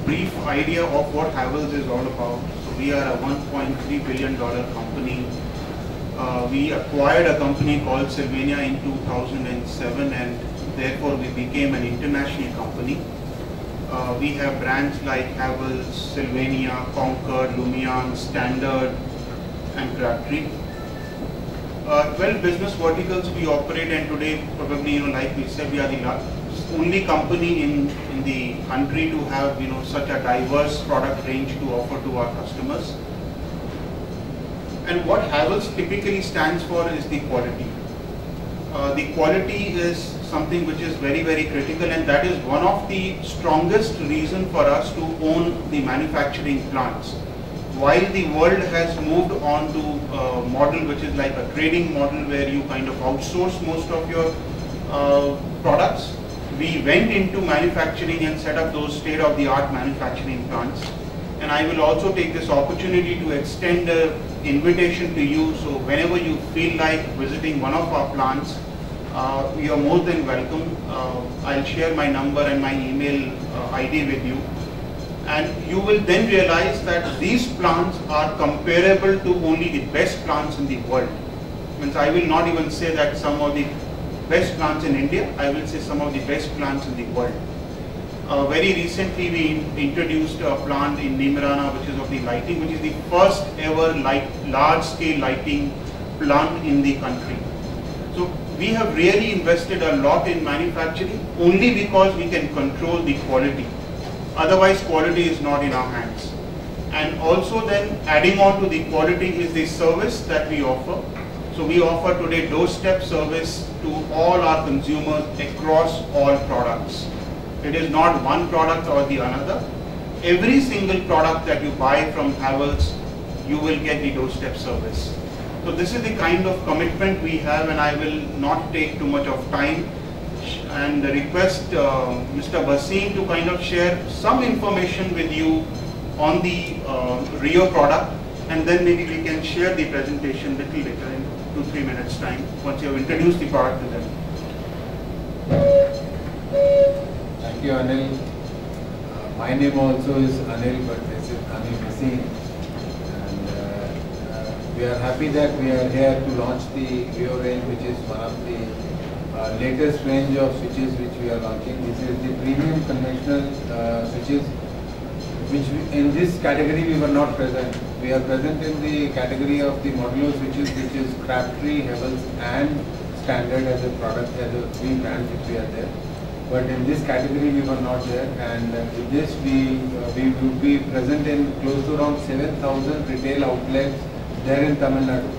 brief idea of what Havells is all about. So we are a $1.3 billion company. We acquired a company called Sylvania in 2007, and therefore we became an international company. We have brands like Havells, Sylvania, Conquer, Lumion, Standard, and Crabtree. 12 business verticals we operate, and today probably, like we said, we are the only company in the country to have such a diverse product range to offer to our customers. And what Havells typically stands for is the quality. The quality is something which is very, very critical, and that is one of the strongest reason for us to own the manufacturing plants. While the world has moved on to a model which is like a trading model where you kind of outsource most of your products, we went into manufacturing and set up those state-of-the-art manufacturing plants. And I will also take this opportunity to extend an invitation to you. So whenever you feel like visiting one of our plants, you are more than welcome. I'll share my number and my email ID with you. And you will then realize that these plants are comparable to only the best plants in the world. Means I will not even say that some of the best plants in India, I will say some of the best plants in the world. Very recently we introduced a plant in Neemrana, which is of the lighting, which is the first ever large scale lighting plant in the country. So we have really invested a lot in manufacturing only because we can control the quality. Otherwise, quality is not in our hands. And also then adding on to the quality is the service that we offer. So we offer today doorstep service to all our consumers across all products. It is not one product or the another. Every single product that you buy from Havells, you will get the doorstep service. So this is the kind of commitment we have, and I will not take too much of time and request Mr. Bhasin to kind of share some information with you on the Rio product, and then maybe we can share the presentation little later in 2-3 minutes time once you have introduced the product to them. Thank you, Anil. My name also is Anil, but this is Anil Bhasin. And we are happy that we are here to launch the Rio range, which is one of the latest range of switches which we are launching. This is the premium conventional switches, which in this category we were not present. We are present in the category of the modular switches, which is Crabtree, Havells, and Standard as a product, as a 3 brands which we are there. But in this category we were not there, and with this we will be present in close to around 7,000 retail outlets there in Tamil Nadu.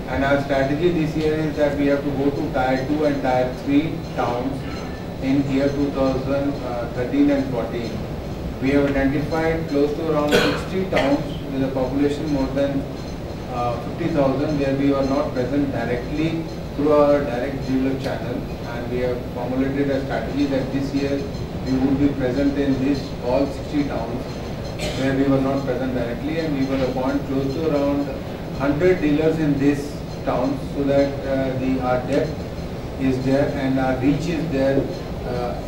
And our strategy this year is that we have to go to Tier 2 and Tier 3 towns in year 2013 and 14. We have identified close to around 60 towns with a population more than 50,000 where we were not present directly through our direct dealer channel, and we have formulated a strategy that this year we would be present in all 60 towns where we were not present directly, and we will appoint close to around 100 dealers in this towns so that our depth is there and our reach is there.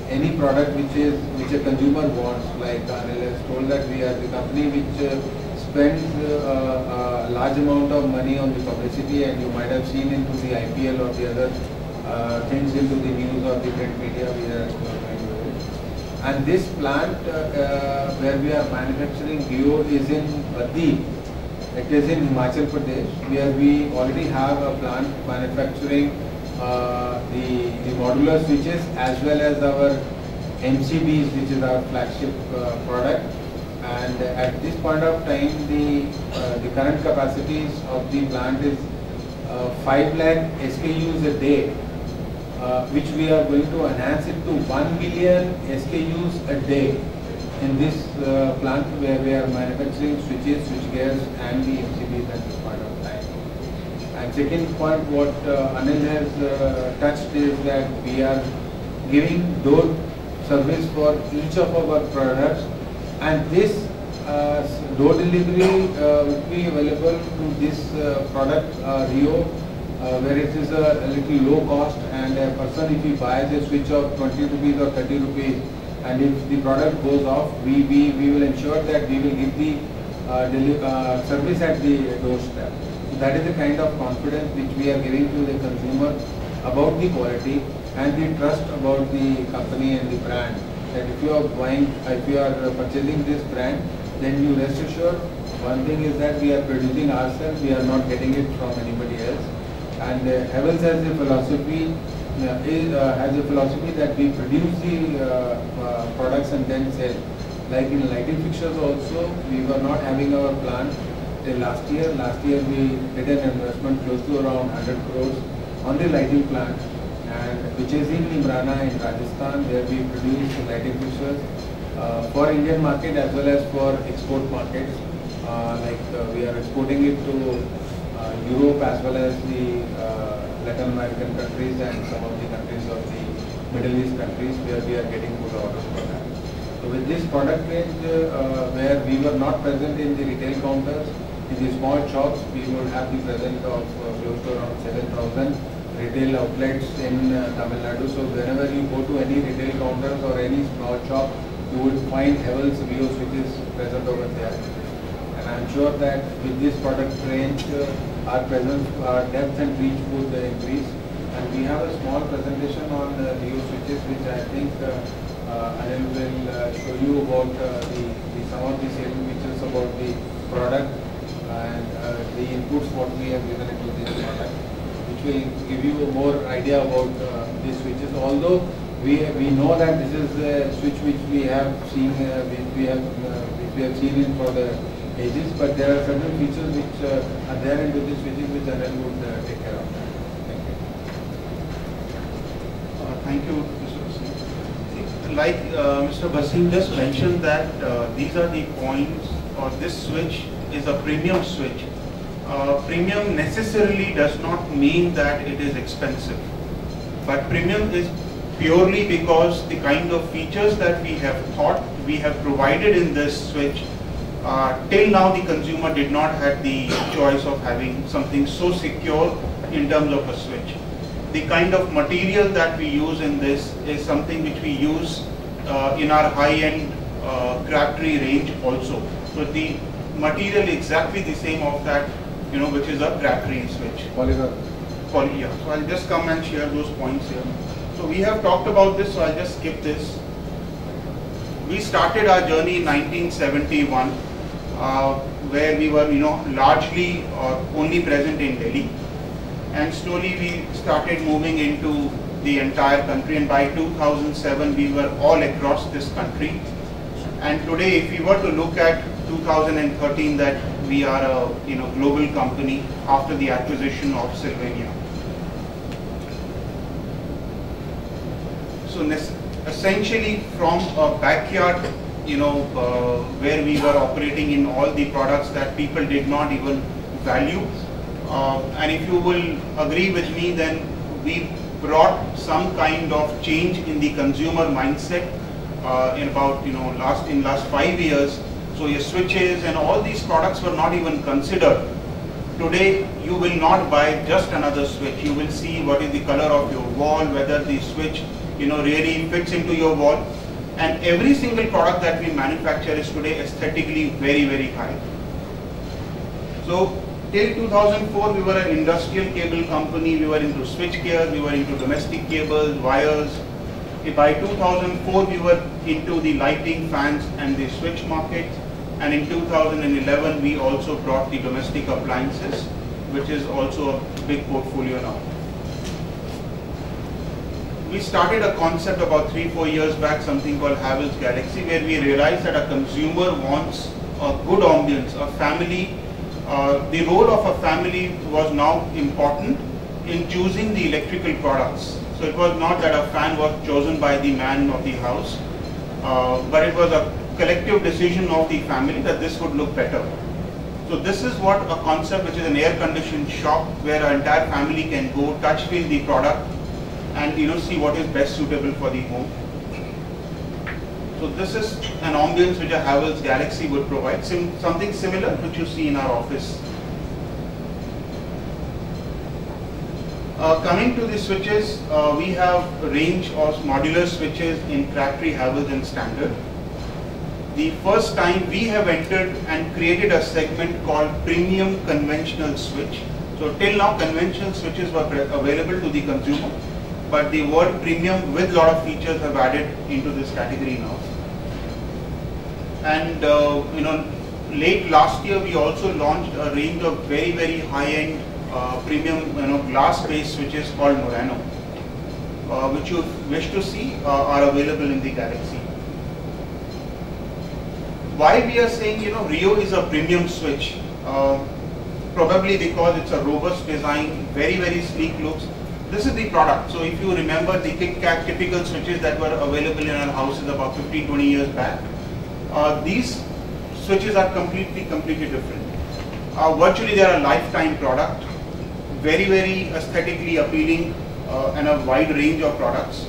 Any product which a consumer wants, like Anil has told that we are the company which spends a large amount of money on the publicity, and you might have seen into the IPL or the other things into the news or the print media. We are going with it. And this plant where we are manufacturing Rio is in Baddi. It is in Himachal Pradesh, where we already have a plant manufacturing the modular switches as well as our MCBs, which is our flagship product. And at this point of time, the current capacities of the plant is 5 lakh SKUs a day, which we are going to enhance it to 1 million SKUs a day in this plant where we are manufacturing switches, switch gears, and the MCBs at this point of time. And second point, what Anil has touched is that we are giving door service for each of our products, and this door delivery will be available to this product Rio, where it is a little low cost, and a person, if he buys a switch of 20 rupees or 30 rupees, and if the product goes off, we will ensure that we will give the service at the doorstep. So that is the kind of confidence which we are giving to the consumer about the quality and the trust about the company and the brand. That if you are purchasing this brand, then you rest assured, one thing is that we are producing ourselves, we are not getting it from anybody else. And Havells has a philosophy that we produce the products and then sell. Like in lighting fixtures also, we were not having our plant till last year. Last year we did an investment close to around 100 crores on the lighting plant, and which is in Imrana in Rajasthan, where we produce lighting fixtures for Indian market as well as for export markets. We are exporting it to Europe as well as the Latin American countries and some of the countries of the Middle East countries, where we are getting good orders for that. So with this product range, where we were not present in the retail counters, in the small shops, we will have the presence of close to around 7,000 retail outlets in Tamil Nadu. So whenever you go to any retail counters or any small shop, you would find Havells Veo switches present over there. And I am sure that with this product range, our presence, our depth and reach would increase. And we have a small presentation on Veo switches, which I think Anil will show you about some of the salient features about the product and the inputs what we have given into this product, which will give you more idea about these switches. Although we know that this is a switch which we have seen, which we have seen in for the ages, but there are certain features which are there into this switches which Anil would take care of. Thank you, Mr. Bhasin. Like Mr. Bhasin just mentioned that these are the points, or this switch is a premium switch. Premium necessarily does not mean that it is expensive, but premium is purely because the kind of features that we have provided in this switch. Till now the consumer did not have the choice of having something so secure in terms of a switch. The kind of material that we use in this is something which we use in our high-end Crabtree range also. So the material is exactly the same of that, which is a Crabtree switch. Polymer. Yeah. So I'll just come and share those points here. So we have talked about this, so I'll just skip this. We started our journey in 1971, where we were, largely or only present in Delhi. And slowly we started moving into the entire country, and by 2007 we were all across this country. And today, if we were to look at 2013, that we are a global company after the acquisition of Sylvania. So essentially from a backyard, where we were operating in all the products that people did not even value. And if you will agree with me, then we brought some kind of change in the consumer mindset in about last 5 years. So your switches and all these products were not even considered. Today you will not buy just another switch. You will see what is the color of your wall, whether the switch really fits into your wall. And every single product that we manufacture is today aesthetically very, very high. So till 2004 we were an industrial cable company. We were into switch gears, we were into domestic cables, wires. By 2004 we were into the lighting, fans and the switch market. And in 2011 we also brought the domestic appliances, which is also a big portfolio now. We started a concept about 3-4 years back, something called Havells Galaxy, where we realized that a consumer wants a good ambience, a family. The role of a family was now important in choosing the electrical products. So it was not that a fan was chosen by the man of the house, but it was a collective decision of the family that this would look better. So this is what a concept, which is an air-conditioned shop, where our entire family can go, touch feel the product, and see what is best suitable for the home. So this is an ambience which a Havells Galaxy would provide, something similar which you see in our office. Coming to the switches, we have a range of modular switches in Crabtree, Havells and Standard. The first time we have entered and created a segment called premium conventional switch. So till now conventional switches were available to the consumer, but the word premium with lot of features have added into this category now. And late last year we also launched a range of very high-end premium glass-based switches called Murano, which you wish to see are available in the Galaxy. Why we are saying Rio is a premium switch? Probably because it's a robust design, very sleek looks. This is the product. So if you remember the KitKat typical switches that were available in our houses about 15-20 years back, these switches are completely different. Virtually they are a lifetime product, very aesthetically appealing and a wide range of products,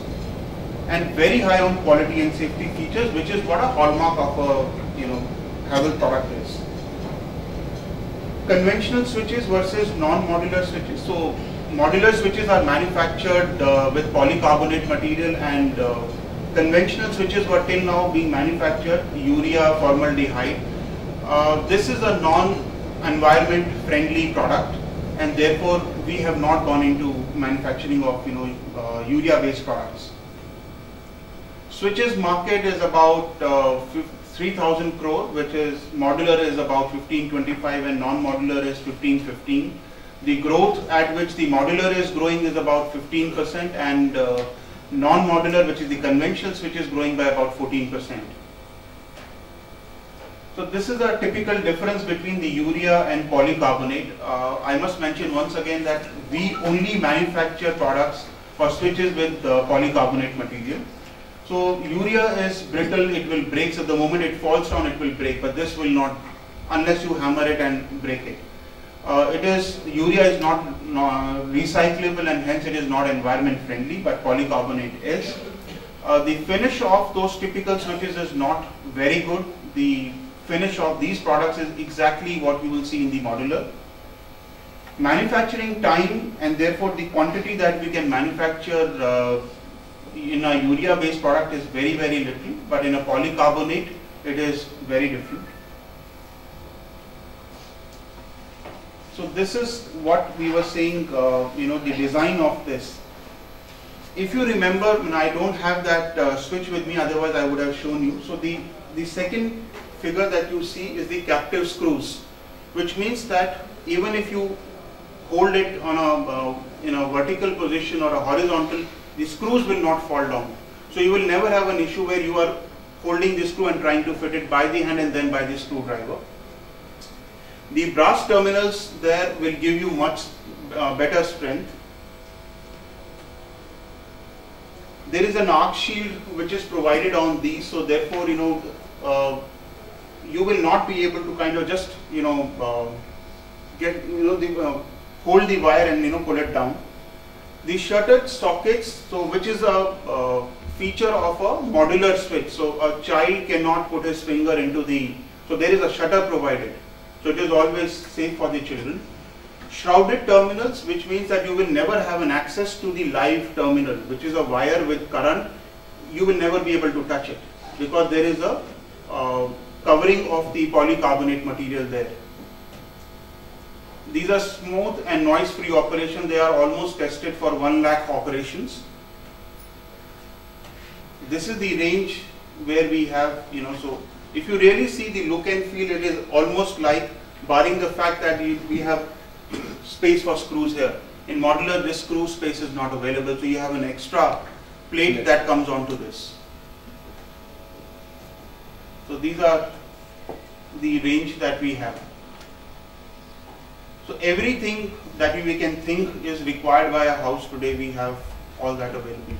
and very high on quality and safety features, which is what a hallmark of a Havells product is. Conventional switches versus non-modular switches. So modular switches are manufactured with polycarbonate material, and conventional switches were till now being manufactured urea formaldehyde. This is a non-environment friendly product, and therefore we have not gone into manufacturing of urea based products. Switches market is about 3,000 crore, which is modular is about 1525 and non-modular is 1515. The growth at which the modular is growing is about 15%, and non-modular, which is the conventional switch, is growing by about 14%. So this is a typical difference between the urea and polycarbonate. I must mention once again that we only manufacture products for switches with polycarbonate material. So urea is brittle, it will break, so the moment it falls down it will break, but this will not unless you hammer it and break it. Urea is not recyclable, and hence it is not environment friendly, but polycarbonate is. The finish of those typical switches is not very good. The finish of these products is exactly what you will see in the modular. Manufacturing time, and therefore the quantity that we can manufacture in a urea based product is very little, but in a polycarbonate it is very different. So this is what we were saying, the design of this. If you remember, I don't have that switch with me, otherwise I would have shown you. So the second figure that you see is the captive screws, which means that even if you hold it on a in a vertical position or a horizontal, the screws will not fall down. So you will never have an issue where you are holding the screw and trying to fit it by the hand and then by the screwdriver. The brass terminals there will give you much better strength. There is an arc shield which is provided on these, so therefore you will not be able to kind of just get hold the wire and pull it down. The shuttered sockets, so which is a feature of a modular switch. So a child cannot put his finger into the, so there is a shutter provided. So it is always safe for the children. Shrouded terminals, which means that you will never have an access to the live terminal, which is a wire with current. You will never be able to touch it because there is a covering of the polycarbonate material there. These are smooth and noise-free operation. They are almost tested for 1 lakh operations. This is the range where we have, so if you really see the look and feel, it is almost like, barring the fact that we have space for screws here. In modular, this screw space is not available, so you have an extra plate that comes onto this. So these are the range that we have. So everything that we can think is required by a house today, we have all that available.